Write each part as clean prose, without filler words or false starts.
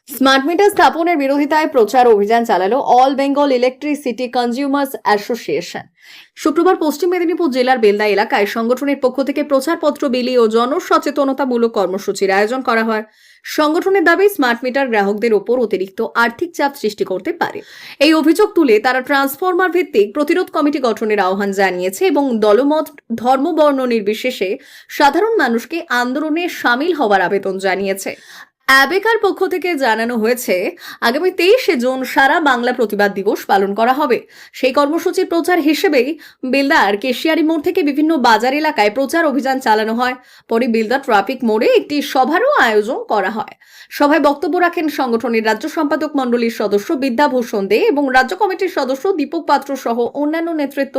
Smart meter স্থাপনের বিরোধিতায় প্রচার অভিযান চালালো all Bengal electricity consumers association. শুক্রবার পশ্চিম মেদিনীপুর জেলার বেলদা এলাকায় সংগঠনের পক্ষ থেকে প্রচারপত্র বিলি ও জনসচেতনতামূলক কর্মসূচির আয়োজন করা হয়। সংগঠনের দাবি, স্মার্ট মিটার গ্রাহকদের ওপর অতিরিক্ত আর্থিক চাপ সৃষ্টি করতে পারে। এই অভিযোগ তুলে তারা ট্রান্সফরমার ভিত্তিক প্রতিরোধ কমিটি গঠনের আহ্বান জানিয়েছে এবং দলমত, ধর্ম, বর্ণ নির্বিশেষে সাধারণ মানুষকে আন্দোলনে সামিল হওয়ার আবেদন জানিয়েছে। অ্যাবেকার পক্ষ থেকে জানানো হয়েছে, আগামী 23শে জুন সারা বাংলা প্রতিবাদ দিবস পালন করা হবে। সেই কর্মসূচির প্রচার হিসেবেই বেলদার কেশিয়ারি মোড় থেকে বিভিন্ন বাজার এলাকায় প্রচার অভিযান চালানো হয়। পরে বেলদা ট্রাফিক মোড়ে একটি সভারও আয়োজন করা হয়। সভায় বক্তব্য রাখেন সংগঠনের রাজ্য সম্পাদক মণ্ডলীর সদস্য বিদ্যাভূষণ দে এবং রাজ্য কমিটির সদস্য দীপক পাত্র সহ অন্যান্য নেতৃত্ব।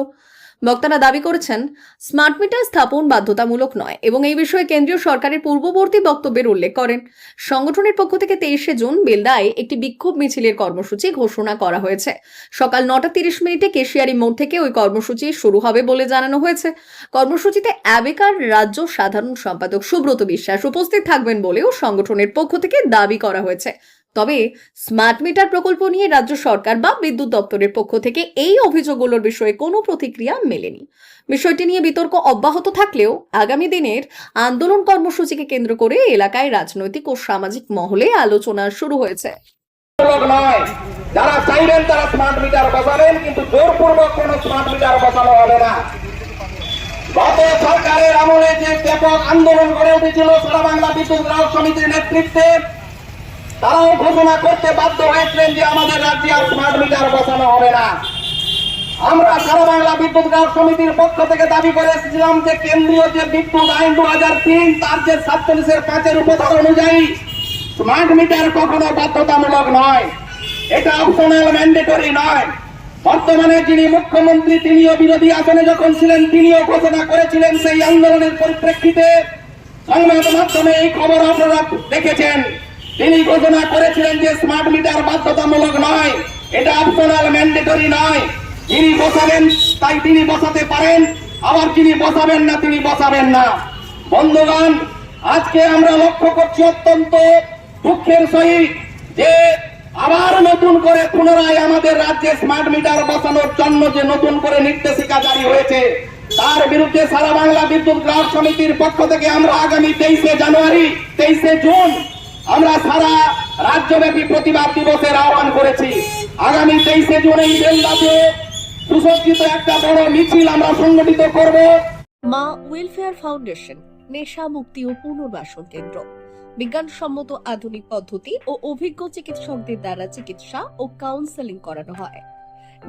বক্তারা দাবি করেছেন, স্মার্ট মিটার স্থাপন বাধ্যতামূলক নয় এবং এই বিষয়ে কেন্দ্রীয় সরকারের পূর্ববর্তী বক্তব্যের উল্লেখ করেন। সংগঠনের পক্ষ থেকে 23শে জুন বেলদায় একটি বিক্ষোভ মিছিলের কর্মসূচি ঘোষণা করা হয়েছে। সকাল 9:30 কেশিয়ারি মোড় থেকে ওই কর্মসূচি শুরু হবে বলে জানানো হয়েছে। কর্মসূচিতে অ্যাবেকার রাজ্য সাধারণ সম্পাদক সুব্রত বিশ্বাস উপস্থিত থাকবেন বলেও সংগঠনের পক্ষ থেকে দাবি করা হয়েছে। তবে স্মার্ট মিটার প্রকল্প নিয়ে রাজ্য সরকার বা বিদ্যুৎ দপ্তরের পক্ষ থেকে এই অভিযোগগুলোর বিষয়ে কোনো প্রতিক্রিয়া মেলেনি। বিষয়টি নিয়ে বিতর্ক অব্যাহত থাকলেও আগামী দিনের আন্দোলন কর্মসূচিকে কেন্দ্র করে এলাকায় রাজনৈতিক ও সামাজিক মহলে আলোচনা শুরু হয়েছে। যারা চাইবেন তারা স্মার্ট মিটার বসাবেন, কিন্তু জোরপূর্বক কোন স্মার্ট মিটার বসানো হবে না। গত সরকারের আমলে যে ব্যাপক আন্দোলন গড়ে উঠেছিল সারা বাংলা বিদ্যুৎ গ্রাহক সমিতির নেতৃত্বে, তারাও ঘোষণা করতে বাধ্য হয়েছিলেন যে আমাদের রাজ্যে আর স্মার্ট মিটার বসানো হবে না। আমরা সারা বাংলা বিদ্যুৎ গ্রাহক সমিতির পক্ষ থেকে দাবি করে এসেছিলাম যে কেন্দ্রীয় যে বিদ্যুৎ আইন 2003 তার যে 47(5) উপধারা অনুযায়ী স্মার্ট মিটার কখনো বাধ্যতামূলক নয়, এটা অপশনাল, ম্যান্ডেটরি নয়। বর্তমানে যিনি মুখ্যমন্ত্রী, তিনিও বিরোধী আসনে যখন ছিলেন তিনিও ঘোষণা করেছিলেন। সেই আন্দোলনের পরিপ্রেক্ষিতে সংবাদ মাধ্যমে এই খবর আপনারা দেখেছেন, তিনি ঘোষণা করেছিলেন যে স্মার্ট মিটার বাধ্যতামূলক নয়, এটা অপশনাল, ম্যান্ডেটরি নয়। যিনি বসাবেন তাই তিনি বসাতে পারেন, আবার যিনি বসাবেন না তিনি বসাবেন না। বন্ধুগণ, আজকে আমরা লক্ষ্য করছি অত্যন্ত দুঃখের সহিত যে আবার নতুন করে পুনরায় আমাদের রাজ্যে স্মার্ট মিটার বসানোর জন্য যে নতুন করে নির্দেশিকা জারি হয়েছে, তার বিরুদ্ধে সারা বাংলা বিদ্যুৎ গ্রাহক সমিতির পক্ষ থেকে আমরা আগামী 23শে জানুয়ারি 23শে জুন আমরা সারা রাজ্যব্যাপী প্রতিবাদ দিবসের আহ্বান করেছি। আগামী 23শে জুন এই বেলদাতে সুসজ্জিত একটা বড় মিছিল আমরা সংগঠিত করব। মা ওয়েলফেয়ার ফাউন্ডেশন নেশা মুক্তি ও পুনর্বাসন কেন্দ্র বিজ্ঞানসম্মত আধুনিক পদ্ধতি ও অভিজ্ঞ চিকিৎসকদের দ্বারা চিকিৎসা ও কাউন্সেলিং করানো হয়।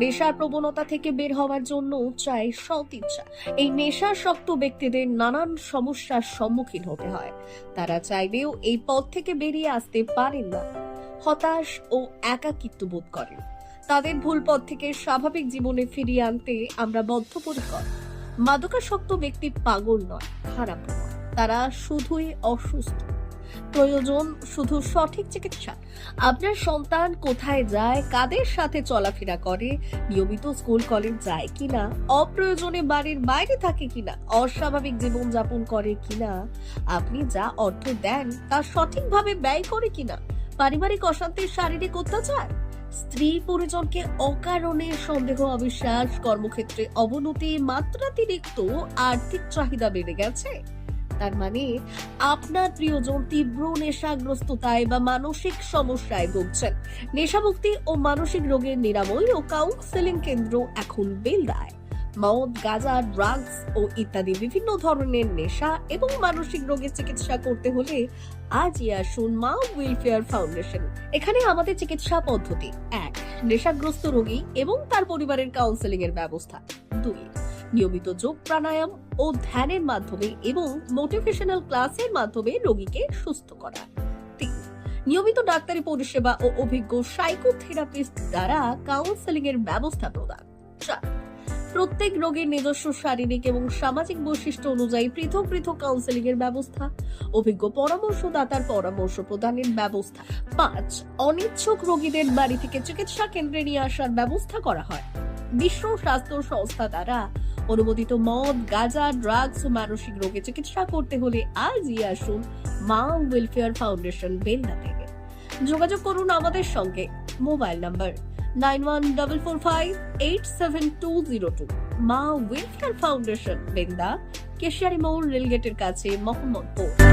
নেশার প্রবণতা থেকে বের হওয়ার জন্য চাই সৎ ইচ্ছা। এই নেশাসক্ত ব্যক্তিদের নানান সমস্যার সম্মুখীন হতে হয়। তারা চাইলেও এই পথ থেকে বেরিয়ে আসতে পারেন না, হতাশ ও একাকিত্ব বোধ করেন। তাদের ভুল পথ থেকে স্বাভাবিক জীবনে ফিরিয়ে আনতে আমরা বদ্ধপরিকর। মাদকাসক্ত ব্যক্তি পাগল নয়, খারাপ নয়, তারা শুধুই অসুস্থ। প্রয়োজন শুধু সঠিক চিকিৎসা। আপনার সন্তান কোথায় যায়, কাদের সাথে চলাফেরা করে, নিয়মিত স্কুল কলেজ যায় কিনা, অপ্রয়োজনে বাড়ির বাইরে থাকে কিনা, অস্বাভাবিক জীবন যাপন করে কিনা, আপনি যা অর্থ দেন তা সঠিকভাবে ব্যয় করে কিনা, পারিবারিক অশান্তি, শারীরিক অত্যাচার, স্ত্রী পরিজনকে অকারণে সন্দেহ, অবিশ্বাস, কর্মক্ষেত্রে অবনতি, মাত্রাতিরিক্ত আর্থিক চাহিদা বেড়ে গেছে। তার মানে আপনার প্রিয়জন তীব্র নেশাগ্রস্ততায় বা মানসিক সমস্যায় ভুগছেন। নেশামুক্তি ও মানসিক রোগের নিরাময় ও কাউন্সেলিং কেন্দ্র এখন বেলদায়। মদ, গাঁজা, ড্রাগস ও ইত্যাদি বিভিন্ন ধরনের নেশা এবং মানসিক রোগের চিকিৎসা করতে হলে আজই আসুন মা ওয়েলফেয়ার ফাউন্ডেশন। এখানে আমাদের চিকিৎসা পদ্ধতি: 1. নেশাগ্রস্ত রোগী এবং তার পরিবারের কাউন্সেলিং এর ব্যবস্থা। 2. নিয়মিত যোগ, প্রাণায়াম ও ধ্যানের মাধ্যমে এবং মোটিভেশনাল ক্লাসের মাধ্যমে রোগীকে সুস্থ করা। 3. নিয়মিত ডাক্তারি পরিষেবা ও অভিজ্ঞ সাইকোথেরাপিস্ট দ্বারা কাউন্সেলিং এর ব্যবস্থা প্রদান। 4. প্রত্যেক রোগীর নিজস্ব শারীরিক এবং সামাজিক বৈশিষ্ট্য অনুযায়ী পৃথক পৃথক কাউন্সেলিং এর ব্যবস্থা, অভিজ্ঞ পরামর্শদাতার পরামর্শ প্রদানের ব্যবস্থা। 5. অনিচ্ছুক রোগীদের বাড়ি থেকে চিকিৎসা কেন্দ্রে নিয়ে আসার ব্যবস্থা করা হয়। বিশ্ব স্বাস্থ্য সংস্থা দ্বারা অনুমোদিত মদ, গাঁজা, ড্রাগস ও মানসিক রোগে চিকিৎসা করতে হলে আজই আসুন মা ওয়েলফেয়ার ফাউন্ডেশন বেলদা থেকে। যোগাযোগ করুন আমাদের সঙ্গে। Mobile number 9144587202। মা ওয়েলফেয়ার ফাউন্ডেশন, বেন্দা, কেশিয়ারি মোড়, রেলগেটের কাছে, মোহাম্মদপুর।